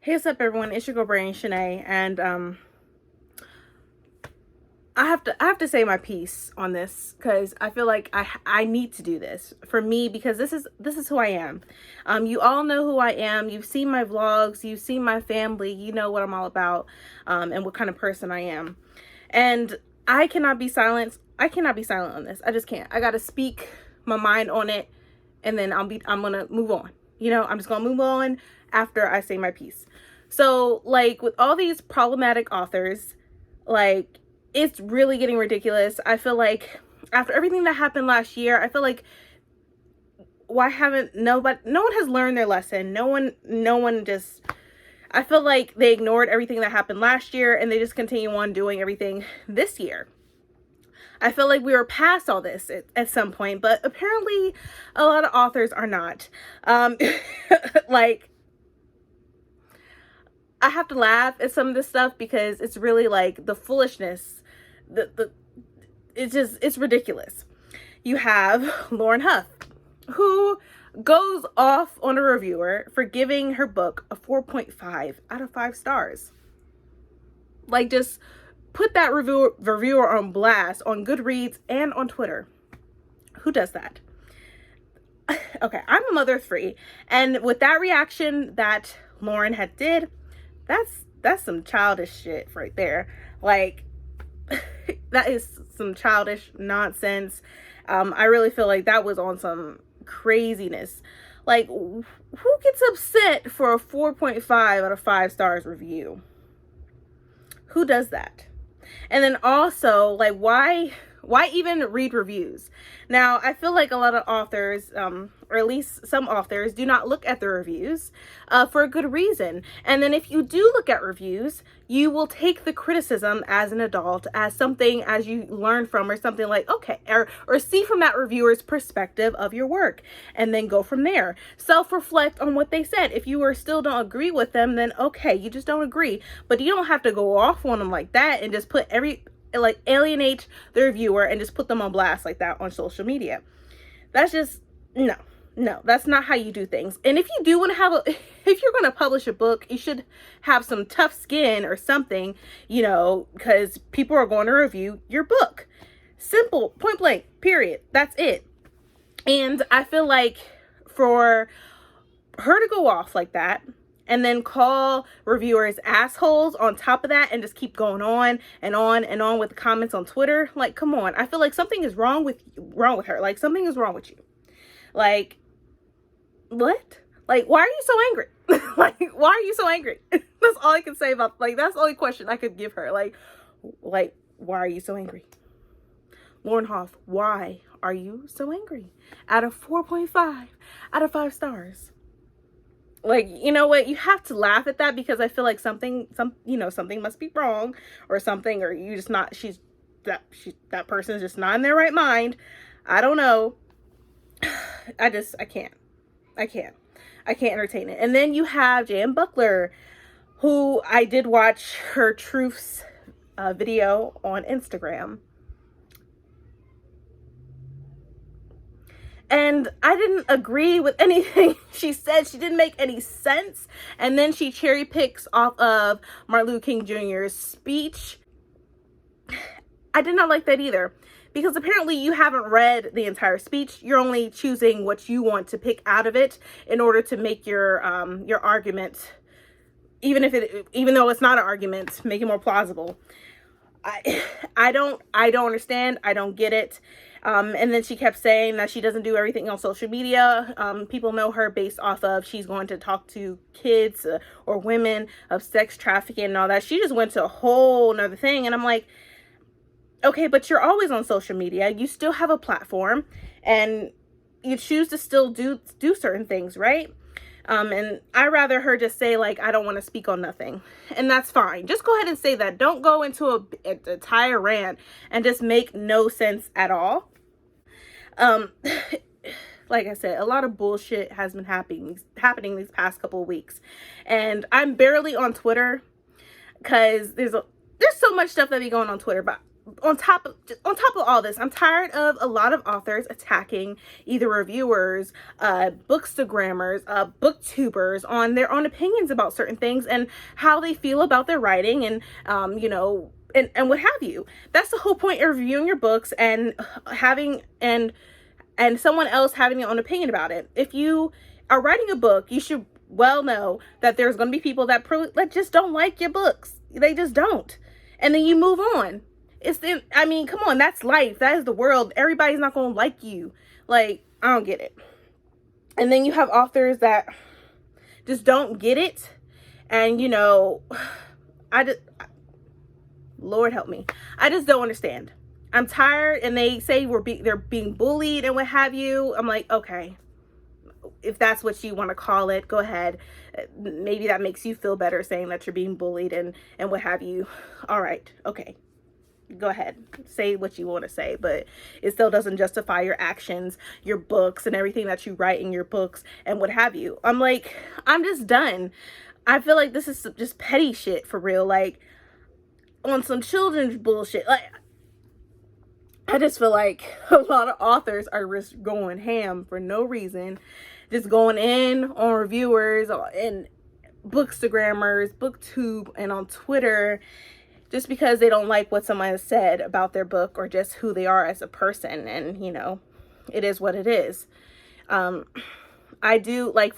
Hey, what's up, everyone? It's your girl Brain Shanae, and I have to say my piece on this because I feel like I need to do this for me because this is who I am. You all know who I am. You've seen my vlogs. You've seen my family. You know what I'm all about, and what kind of person I am. And I cannot be silent. I cannot be silent on this. I just can't. I gotta speak my mind on it, and then I'm gonna move on. I'm just gonna move on after I say my piece. So, like, with all these problematic authors, like, it's really getting ridiculous. I feel like after everything that happened last year, I feel like why haven't no one has learned their lesson. No one just, I feel like they ignored everything that happened last year and they just continue on doing everything this year. I feel like we were past all this at some point, but apparently a lot of authors are not. Like, I have to laugh at some of this stuff because it's really like the foolishness. It's ridiculous. You have Lauren Huff, who goes off on a reviewer for giving her book a 4.5 out of 5 stars. Like, just put that reviewer on blast on Goodreads and on Twitter. Who does that? Okay, I'm a mother of 3, and with that reaction that Lauren had did, that's some childish shit right there. Like, that is some childish nonsense. I really feel like that was on some craziness. Like, who gets upset for a 4.5 out of 5 stars review? Who does that? And then also, like, why even read reviews? Now, I feel like a lot of authors, or at least some authors, do not look at the reviews for a good reason. And then if you do look at reviews, you will take the criticism as an adult, as something as you learn from, or something like, okay, or see from that reviewer's perspective of your work, and then go from there. Self-reflect on what they said. If you still don't agree with them, then okay, you just don't agree. But you don't have to go off on them like that and just put alienate the reviewer and just put them on blast like that on social media. That's just, no, that's not how you do things. And if you do want to if you're going to publish a book, you should have some tough skin or something, because people are going to review your book. Simple, point blank, period. That's it. And I feel like for her to go off like that, and then call reviewers assholes on top of that, and just keep going on and on and on with the comments on Twitter. Like, come on. I feel like something is wrong with her. Like, something is wrong with you. Like, what? Like, why are you so angry? Like, why are you so angry? That's all I can say about, like, that's the only question I could give her. Like, why are you so angry? Lauren Huff, why are you so angry? Out of 4.5 out of 5 stars. Like, you know what? You have to laugh at that because I feel like something must be wrong or something, or you just not, that person is just not in their right mind. I don't know. I can't entertain it. And then you have Jan Buckler, who I did watch her truths video on Instagram. And I didn't agree with anything she said. She didn't make any sense. And then she cherry picks off of Martin Luther King Jr.'s speech. I did not like that either. Because apparently you haven't read the entire speech. You're only choosing what you want to pick out of it in order to make your argument, even though it's not an argument, make it more plausible. I don't understand. I don't get it. And then she kept saying that she doesn't do everything on social media. People know her based off of she's going to talk to kids or women of sex trafficking and all that. She just went to a whole nother thing. And I'm like, okay, but you're always on social media. You still have a platform and you choose to still do certain things, right? And I'd rather her just say, like, I don't want to speak on nothing. And that's fine. Just go ahead and say that. Don't go into a entire rant and just make no sense at all. Like I said, a lot of bullshit has been happening these past couple of weeks. And I'm barely on Twitter because there's so much stuff that be going on Twitter. on top of all this, I'm tired of a lot of authors attacking either reviewers, bookstagrammers, booktubers on their own opinions about certain things and how they feel about their writing, and and what have you. That's the whole point of reviewing your books and having and someone else having their own opinion about it. If you are writing a book, you should well know that there's going to be people that just don't like your books. They just don't. And then you move on. Come on, that's life. That is the world. Everybody's not going to like you. Like, I don't get it. And then you have authors that just don't get it. And, Lord help me. I just don't understand. I'm tired, and they say they're being bullied and what have you. I'm like, okay, if that's what you want to call it, go ahead. Maybe that makes you feel better, saying that you're being bullied and what have you. All right, okay, go ahead, say what you want to say, but it still doesn't justify your actions, your books, and everything that you write in your books and what have you. I'm like, I'm just done. I feel like this is just petty shit for real, like on some children's bullshit. Like, I just feel like a lot of authors are just going ham for no reason, just going in on reviewers and bookstagrammers, booktube, and on Twitter, just because they don't like what someone has said about their book or just who they are as a person. And it is what it is. For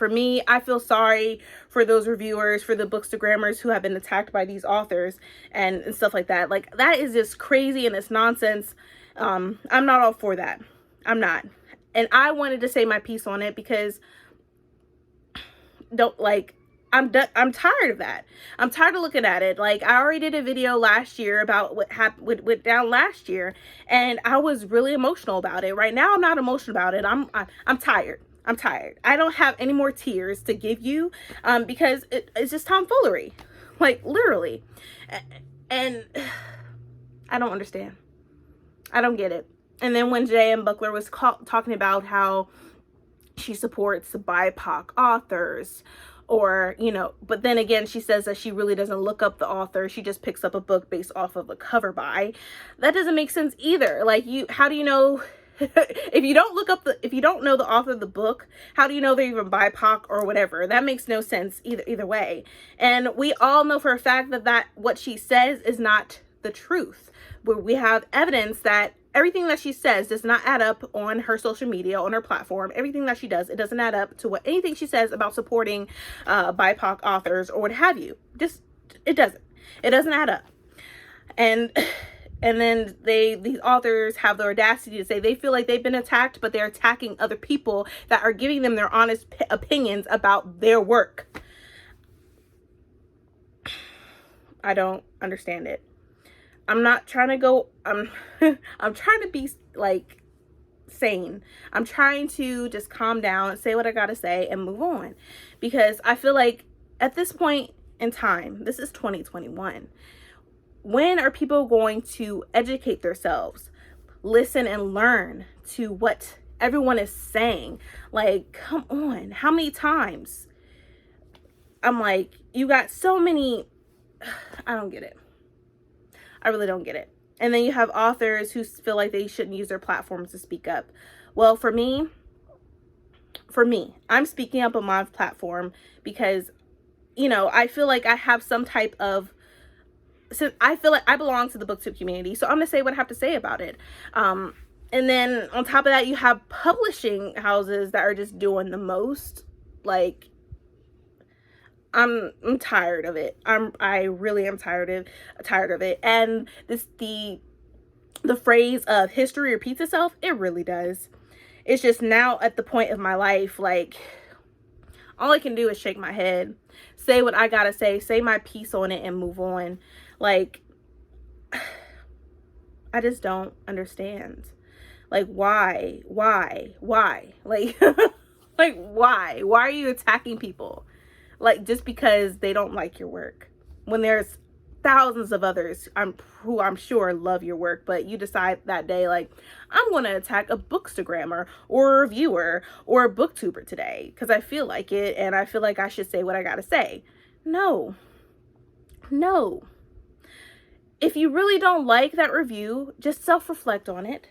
me, I feel sorry for those reviewers, for the bookstagrammers who have been attacked by these authors and stuff like that. Like, that is just crazy and it's nonsense. I'm not all for that. I'm not. And I wanted to say my piece on it because I'm done. I'm tired of that. I'm tired of looking at it. Like, I already did a video last year about what went down last year, and I was really emotional about it. Right now, I'm not emotional about it. I'm tired. I'm tired. I don't have any more tears to give you, because it's just tomfoolery, like, literally. And I don't understand. I don't get it. And then when J.M. Buckler was talking about how she supports BIPOC authors, or, but then again, she says that she really doesn't look up the author. She just picks up a book based off of a cover by. That doesn't make sense either. Like, how do you know, if you don't know the author of the book, how do you know they're even BIPOC or whatever? That makes no sense either way. And we all know for a fact that what she says is not the truth. Where we have evidence that everything that she says does not add up on her social media, on her platform. Everything that she does, it doesn't add up to anything she says about supporting BIPOC authors or what have you. It doesn't add up. And then these authors have the audacity to say they feel like they've been attacked, but they're attacking other people that are giving them their honest opinions about their work. I don't understand it. I'm not trying to go, I'm trying to be like sane. I'm trying to just calm down, say what I gotta say, and move on. Because I feel like at this point in time, this is 2021. When are people going to educate themselves, listen and learn to what everyone is saying? Like, come on, how many times? I'm like, you got so many, I don't get it. I really don't get it. And then you have authors who feel like they shouldn't use their platforms to speak up. Well, for me, I'm speaking up on my platform because, I feel like I have some type of, so I feel like I belong to the booktube community. So I'm going to say what I have to say about it. And then on top of that, you have publishing houses that are just doing the most. Like, I'm tired of it. I really am tired of it. And the phrase of history repeats itself, it really does. It's just now at the point of my life, like, all I can do is shake my head, say what I gotta say my piece on it, and move on. Like, I just don't understand. Like, why? Like, like, why? Why are you attacking people? Like, just because they don't like your work, when there's thousands of others who I'm sure love your work, but you decide that day, like, I'm going to attack a bookstagrammer or a reviewer or a booktuber today because I feel like it and I feel like I should say what I got to say. No. if you really don't like that review, just self-reflect on it,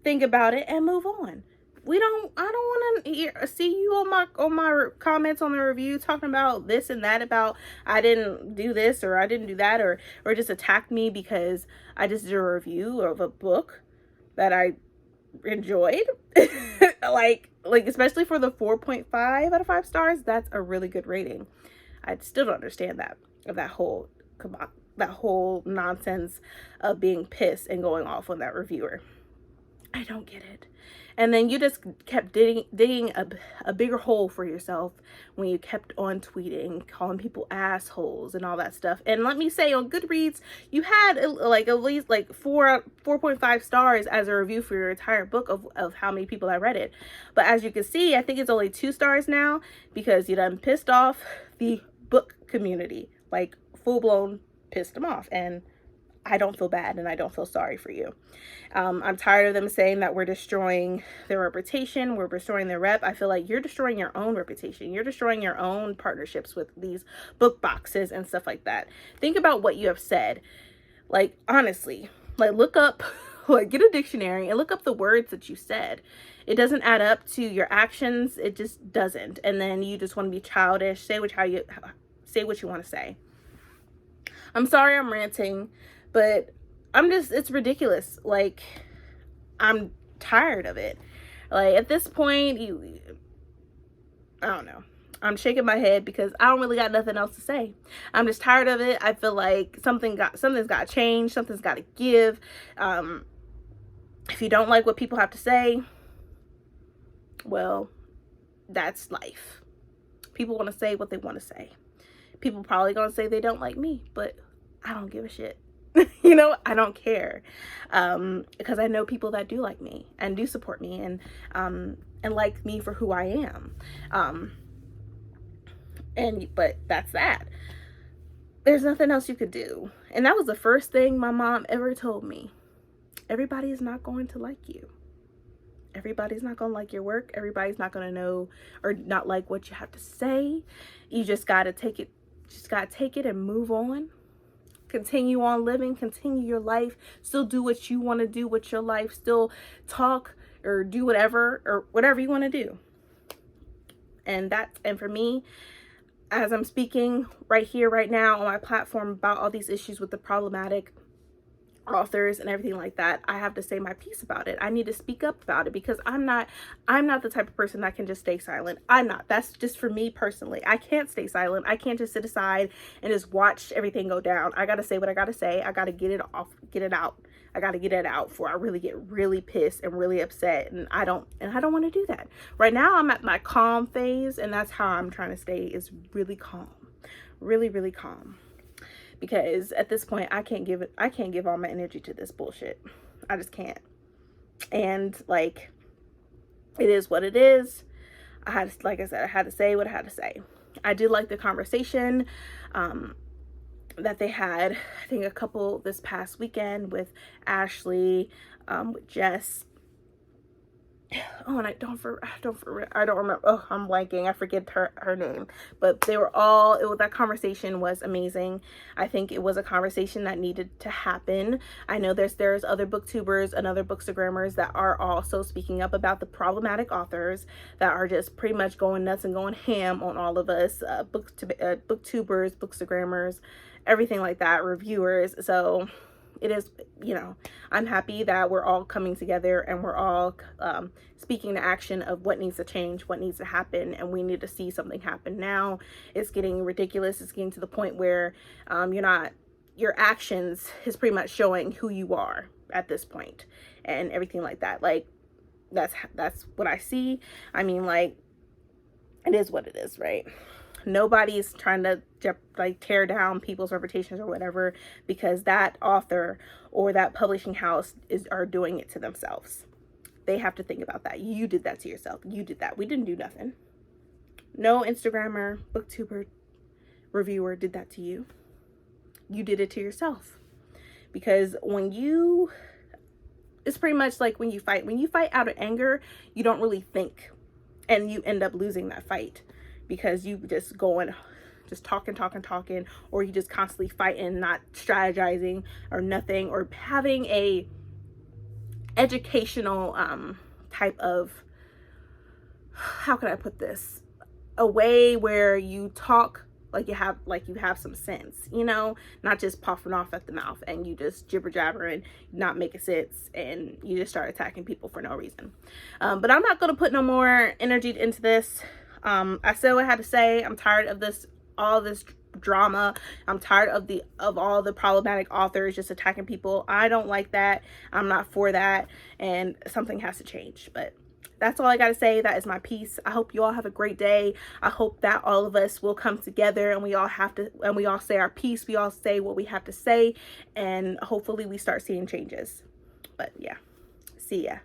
think about it, and move on. I don't want to see you on my comments on the review talking about this and that, about I didn't do this or I didn't do that, or just attack me because I just did a review of a book that I enjoyed. like especially for the 4.5 out of 5 stars, that's a really good rating. I still don't understand that whole nonsense of being pissed and going off on that reviewer. I don't get it. And then you just kept digging a bigger hole for yourself when you kept on tweeting, calling people assholes and all that stuff. And let me say, on Goodreads, you had like at least like 4.5 stars as a review for your entire book of how many people that read it. But as you can see, I think it's only 2 stars now because you done pissed off the book community, like full blown pissed them off. And I don't feel bad and I don't feel sorry for you. I'm tired of them saying that we're destroying their reputation, we're destroying their rep. I feel like you're destroying your own reputation. You're destroying your own partnerships with these book boxes and stuff like that. Think about what you have said. Like, honestly, like look up, like get a dictionary and look up the words that you said. It doesn't add up to your actions. It just doesn't. And then you just want to be childish. Say what you want to say. I'm sorry I'm ranting, but it's ridiculous. Like, I'm tired of it. Like, at this point, I don't know. I'm shaking my head because I don't really got nothing else to say. I'm just tired of it. I feel like something's got to change. Something's got to give. If you don't like what people have to say, well, that's life. People want to say what they want to say. People probably going to say they don't like me, but I don't give a shit. You know, I don't care, because I know people that do like me and do support me and like me for who I am. But that's that. There's nothing else you could do. And that was the first thing my mom ever told me. Everybody is not going to like you. Everybody's not going to like your work. Everybody's not going to know or not like what you have to say. You just got to take it. Just got to take it and move on. Continue on living, continue your life, still do what you want to do with your life, still talk or do whatever you want to do. And for me, as I'm speaking right here, right now on my platform about all these issues with the problematic authors and everything like that, I have to say my piece about it. I need to speak up about it because I'm not the type of person that can just stay silent. I'm not. That's just for me personally. I can't stay silent. I can't just sit aside and just watch everything go down. I got to say what I got to say. I got to get it off, get it out. I got to get it out before I really get really pissed and really upset. And I don't want to do that. Right now I'm at my calm phase, and that's how I'm trying to stay, is really calm. Really, really calm. Because at this point, I can't give all my energy to this bullshit. I just can't. And like, it is what it is. Like I said, I had to say what I had to say. I did like the conversation that they had, I think a couple this past weekend with Ashley, with Jess. Oh, and I don't remember. Oh, I'm blanking. I forget her name. But that conversation was amazing. I think it was a conversation that needed to happen. I know there's other booktubers and other bookstagrammers that are also speaking up about the problematic authors that are just pretty much going nuts and going ham on all of us, booktubers, bookstagrammers, everything like that, reviewers. So it is, I'm happy that we're all coming together and we're all speaking to action of what needs to change, what needs to happen, and we need to see something happen now. It's getting ridiculous. It's getting to the point where your actions is pretty much showing who you are at this point and everything like that. Like, that's what I see. I mean, like, it is what it is, right? Nobody's trying to tear down people's reputations or whatever, because that author or that publishing house are doing it to themselves. They have to think about that. You did that to yourself. You did that. We didn't do nothing. No Instagrammer, booktuber, reviewer did that to you. You did it to yourself. Because it's pretty much like when you fight out of anger, you don't really think, and you end up losing that fight because you just going just talking, or you just constantly fighting, not strategizing or nothing, or having a educational type of, how can I put this, a way where you talk like you have some sense, you know, not just puffing off at the mouth and you just jibber jabbering, not making sense, and you just start attacking people for no reason. But I'm not going to put no more energy into this. I said what I had to say. I'm tired of all this drama. I'm tired of all the problematic authors just attacking people. I don't like that. I'm not for that, and something has to change. But that's all I got to say. That is my piece. I hope you all have a great day. I hope that all of us will come together and we all say our piece. We all say what we have to say, and hopefully we start seeing changes. But yeah, see ya.